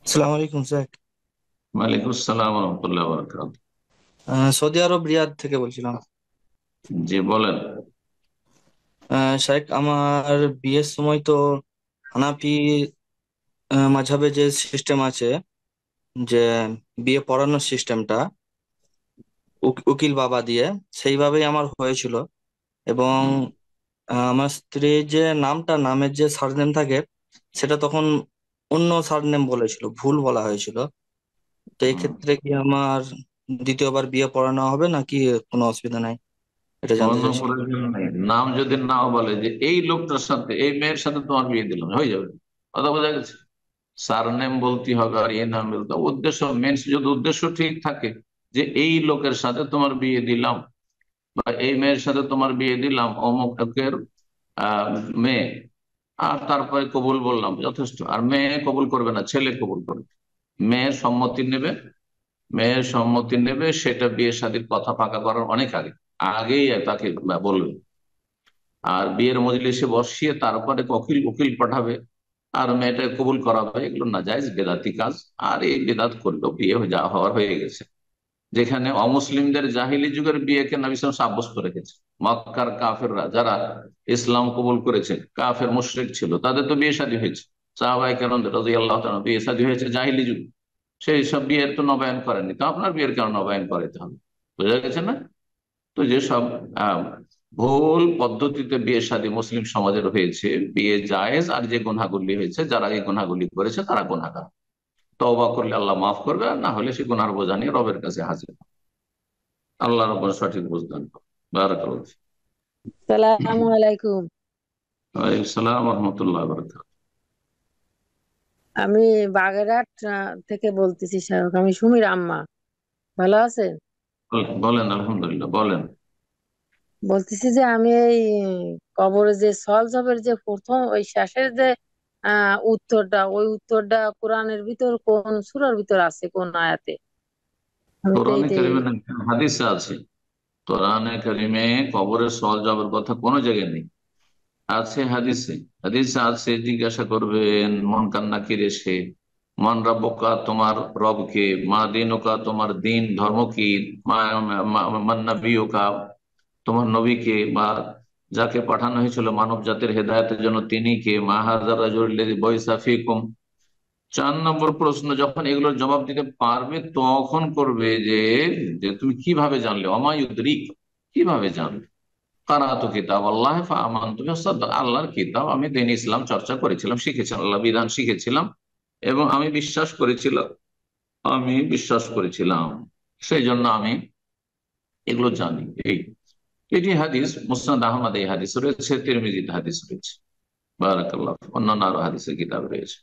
আসসালামু আলাইকুম স্যার। ওয়ালাইকুম আসসালাম রহমতুল্লাহ বরকাত। সৌদি আরব রিয়াদ থেকে বলছিলাম। জি বলেন। শেখ, আমার বিয়ের সময় তো হানাফি মাঝহাবে যে সিস্টেম আছে, যে বিয়ে পড়ানোর সিস্টেমটা উকিল বাবা দিয়ে, সেইভাবেই আমার হয়েছিল। এবং হুম, আমার স্ত্রীর যে নামের যে সারনেম থাকে, সেটা তখন অন্য সারনেম বলেছিল, ভুল বলা হয়েছিল। তো এই হুম। ক্ষেত্রে কি আমার দ্বিতীয়বার বিয়ে পড়ানো হবে নাকি কোনো অসুবিধা নাই, এটা জানতে কোনো চাইছি। প্রয়োজন নেই, নাম যদি নাও বলে যে এই লোকটার সাথে এই মেয়ের সাথে তোমার বিয়ে দিলাম, হয়ে যাবে। কথা বোঝা গেছে। সার নেম বলতে হবে আর এই নাম বলতে হবে। উদ্দেশ্য মেন, যদি উদ্দেশ্য ঠিক থাকে যে এই লোকের সাথে তোমার বিয়ে দিলাম বা এই মেয়ের সাথে তোমার বিয়ে দিলাম অমুক লোকের আহ মেয়ে, আর তারপরে কবুল বললাম, যথেষ্ট। আর মেয়ে কবুল করবে না, ছেলে কবুল করবে। মেয়ের সম্মতি নেবে, সেটা বিয়ে শাদীর কথা পাকা করার অনেক আগে, আগেই তাকে বলবে। আর বিয়ের মজলিসে বসিয়ে তারপরে উকিল উকিল পাঠাবে আর মেয়েটা কবুল করাবে, এগুলো নাজায়েজ বেদাতি কাজ। আর এই বেদাত করলেও বিয়ে যা হওয়ার হয়ে গেছে। যেখানে অমুসলিমদের জাহিলি যুগের বিয়েকে নবী সাল্লাল্লাহু আলাইহি ওয়াসাল্লাম সাব্যস্ত করে রেখেছে। মক্কার কাফেররা যারা ইসলাম কবুল করেছে, কাফের মুশরিক ছিল, তাদের তো বিয়ে শাদী হয়েছে। সাহাবায়ে কেরাম রাদিয়াল্লাহু তাআলা বিয়ে শাদী হয়েছে জাহিলি যুগ। সেই সব বিয়ের তো নবায়ন করেনি, তো আপনার বিয়ের কেন নবায়ন করাতে হবে? বোঝা গেছে না? তো যেসব আহ, ভুল পদ্ধতিতে বিয়ে শাদী মুসলিম সমাজের হয়েছে, বিয়ে জায়েজ, আর যে গুনাহগুলি হয়েছে, যারা এই গুনাহগুলি করেছে তারা গুনাহগার। তওবা করলে আল্লাহ মাফ করবে, আর না হলে সে গুনার বোঝা নিয়ে রবের কাছে হাজির হবে। আল্লাহ রব্বুল সঠিক বুঝদান। বারাকাল্লাহ ফিক। সালামু আলাইকুম। ওয়ালাইকুম সালাম রহমতুল্লাহ বারাকাতুহু। আমি বাগেরহাট থেকে বলতেছি শাহরুখ, আমি সুমির আম্মা। ভালো আছেন? বলেন, আলহামদুলিল্লাহ, বলেন। বলতেছি যে আমি এই কবরে যে সল জবের যে প্রথম ওই শেষের যে উত্তরটা, ওই উত্তরটা কোরআনের ভিতর কোন সূরার ভিতর আছে, কোন আয়াতে? আমি তো কোরআনে এইটাই। কারিমে না, হাদিসে আছে। কোরআনে কারিমে কবরের সওয়াল জবাবের কথা কোনো জায়গায় নেই, আছে হাদিসে। হাদিসে আছে, জিজ্ঞাসা করবেন মন কান্না কিরে সে, মান রাব্বুকা, তোমার রবকে, মা দিনুকা, তোমার দিন ধর্ম কি, মান নাবিয়ুকা, তোমার নবীকে, বা যাকে পাঠানো হয়েছিল মানব জাতির হেদায়েতের জন্য তিনি কে, মা হাযার রাজুলুল্লাযী বুইসা ফীকুম। 4 নম্বর প্রশ্ন, যখন এগুলোর জবাব দিতে পারবে তখন করবে যে যে তুমি কিভাবে জানলে, অমায়ুদ্রিক, কিভাবে জানলে। কারাতু কিতাব আল্লাহ ফাআমানতু বিহি, আল্লাহর কিতাব আমি দিন ইসলাম চর্চা করেছিলাম, শিখেছিলাম, আল্লাহ বিধান শিখেছিলাম এবং আমি বিশ্বাস করেছিলাম, সেই জন্য আমি এগুলো জানি। এটি হাদিস, মুসনাদ আহমদ এই হাদিস রয়েছে, তিরমিজিতে হাদিস রয়েছে। বারাকাল্লাহ, অন্যান্য আরো হাদিসের কিতাব রয়েছে।